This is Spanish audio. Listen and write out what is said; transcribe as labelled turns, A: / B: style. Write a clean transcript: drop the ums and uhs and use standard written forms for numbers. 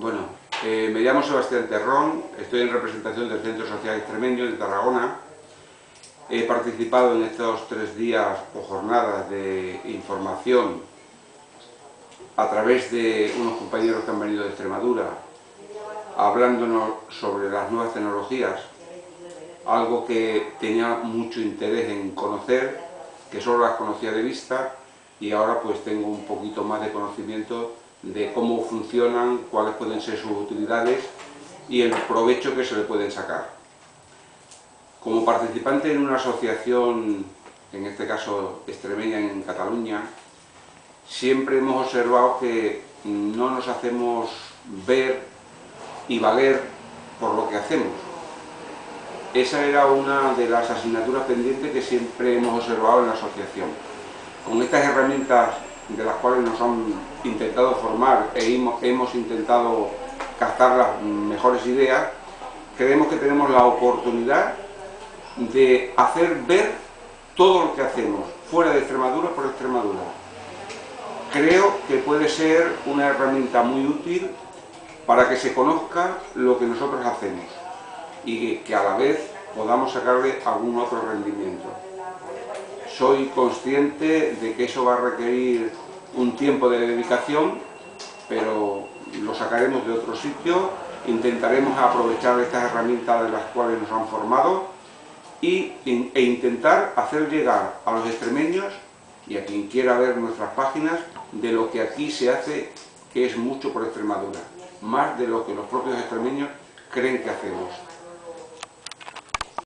A: Bueno, me llamo Sebastián Terrón, estoy en representación del Centro Social Extremeño de Tarragona. He participado en estos 3 días o jornadas de información a través de unos compañeros que han venido de Extremadura, hablándonos sobre las nuevas tecnologías, algo que tenía mucho interés en conocer, que solo las conocía de vista, y ahora pues tengo un poquito más de conocimiento de cómo funcionan, cuáles pueden ser sus utilidades y el provecho que se le pueden sacar. Como participante en una asociación, en este caso extremeña en Cataluña, siempre hemos observado que no nos hacemos ver y valer por lo que hacemos. Esa era una de las asignaturas pendientes que siempre hemos observado en la asociación. Con estas herramientas de las cuales nos han intentado formar e hemos intentado captar las mejores ideas, creemos que tenemos la oportunidad de hacer ver todo lo que hacemos fuera de Extremadura por Extremadura. Creo que puede ser una herramienta muy útil para que se conozca lo que nosotros hacemos y que a la vez podamos sacarle algún otro rendimiento. Soy consciente de que eso va a requerir un tiempo de dedicación, pero lo sacaremos de otro sitio, intentaremos aprovechar estas herramientas de las cuales nos han formado e intentar hacer llegar a los extremeños y a quien quiera ver nuestras páginas de lo que aquí se hace, que es mucho por Extremadura, más de lo que los propios extremeños creen que hacemos.